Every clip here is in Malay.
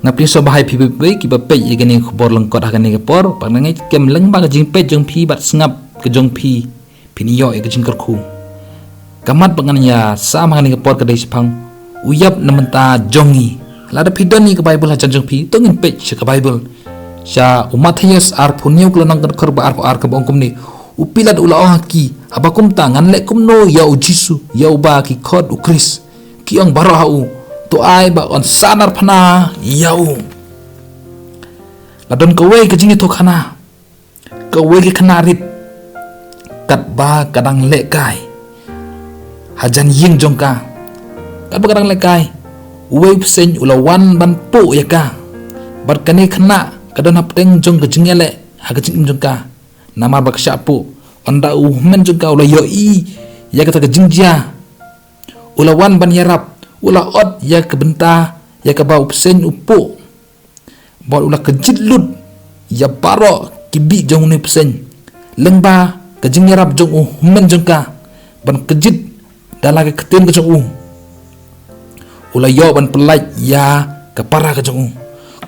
Ngapin so bahai pi be ki ba pe ye gani khobor lengkot ha gani ke por pa ngai kem leng ba jing pe jong pi bat sngap ke jong pi pinio e ke jing kerku kamat bangan ya sama gani ke por ke dai sipang uyap namenta jongi lada pidon ni ke bible ha jong pi tongin pe ke bible sya Matius ar punyo klonang ke ba ar ke bongkum ni upilat ula ki abakum tangan le kumno ya ujisu ya uba ki khod ukris ki ang barau tu ai ba on sanar phana yau ladon kowe ke jingi to khana kowe ke khana rit kat ba kadang le kai hajan ying jongka kat ba kadang le kai we sen ulawan ban pu ya ka bar kane khana kadon hapteng jong ke jingi le ha ke jing jongka namar ba kshapu onda men jongka ula yo i ya kata ke jingjia ulawan ban yarap ula ot ya kebenta ya ke bau pesen upo bol ula kejit lut ya baro kibi jong ni pesen lengba kejing yarap jong men jongka ban kejit dala ke ketin ke jong ula yo ban pelaj ya ke para ke jong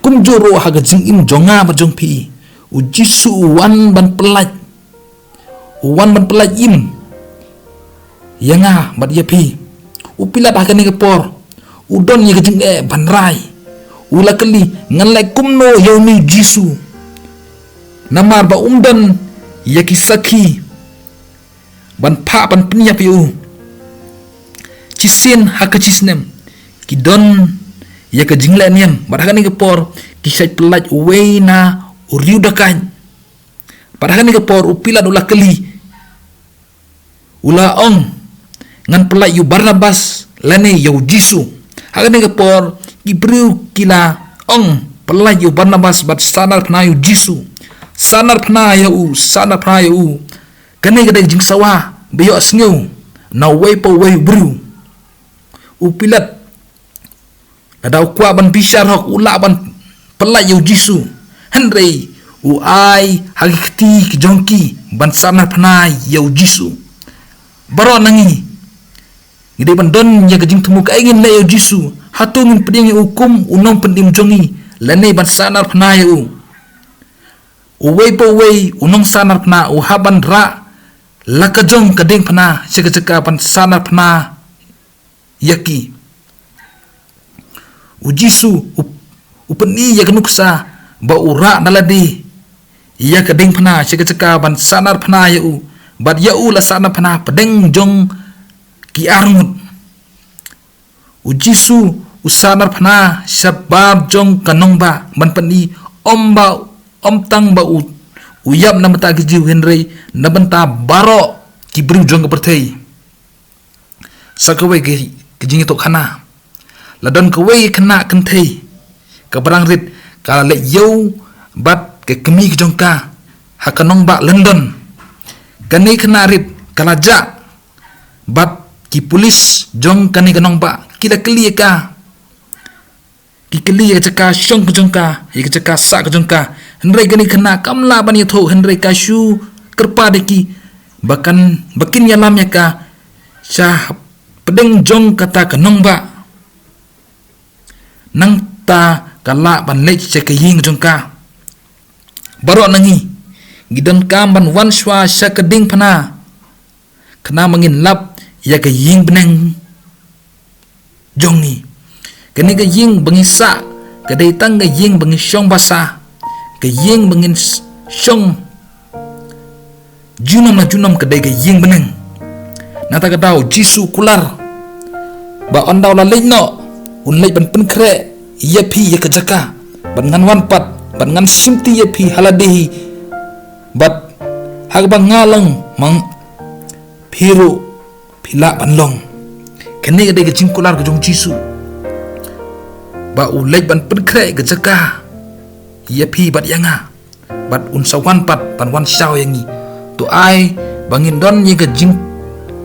kum joro ha ke jing im jonga ba jong pi ujisu wan ban pelaj im yanga bat ya pi upila dah kene ke por udon ye kejing banrai ula keli ngalai kumno yauni jisu namar ba umdan ya kisaki ban pa ban pnya piu cisin hakachisnem kidon ya kejing le niam pada kene ke por kisai pelaj uweina uriudakan pada kene ke por upila ula keli ula ong ngan pelai yu Barnabas lene yu Jisu hakane ke por Gibril kila ong pelai yu Barnabas bat sanar pna yu Jisu sanar pna yu kane ke jing sawa beyo asnyu na we po we bru upilat ada kwa ban pisar hok ula ban pelai yu Jisu Henry u ai hakiti jongki ban sanar pna yu Jisu baro nangi ngide bandon ya kejing temu kaingin le Jisu hatu min peding hukum unong pendim jongi lene ban sanar pna u uwei po wei unong sanar pna u haban ra lakajong kading pna ceka ban sanar pna yaki u Jisu upeni ya kenuksa ba ura naladi ya kading pna ceka ban sanar pna u bad ya u la sanar pna pedeng jong ki armut ujisu usanar phana sabab jong kanong ba man pani omba omtang ba uyap namata gijiu henry nabanta baro ki bru jong perthei sakawe ke kijing to khana ladon kawe khana kanthei ka barang rit ka le yau bat ke kemi jong ka hakanong ba London kani khana rit kalaja bat ki polis jong kani kanong ba kila keli ka ki keli ceka syong ke jongka ye ceka sa ke jongka henry kani kena kamla ban yatho henry ka shu kerpa deki bahkan bakin yalam ya ka syah pedeng jong kata kanong ba nang ta kala ban lech ceka ying jongka baro nangi gidan kam ban wan shwa sya keding pana kena mangin lap ya ke ying beneng jongi kene ke ying bangisa ke dai tang ke ying bangi syong basa ke ying bangin syong junam ke dai ke ying beneng nata ka dau Jisu kular ba ondau la leino un lei ban pen kre ya pi ya ke jaka ban ngan wan pat ban ngan simti ya pi haladehi bat hag bang ngalang mang phiru pila banlong kene ke dai ke jingkular ke jong Jisu ba ulai ban penkre ke jaka ya pi bat yanga bat un sawan pat ban wan shaw yangi tu ai bangin don ye ke jing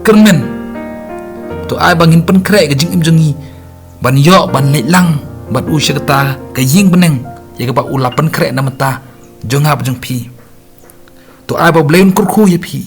kermen tu ai bangin penkre ke jing im jongi ban yo ban le lang bat u syakta ke ying beneng ye ke ba ula penkre namata jonga jong pi tu ai ba blain kurku ye pi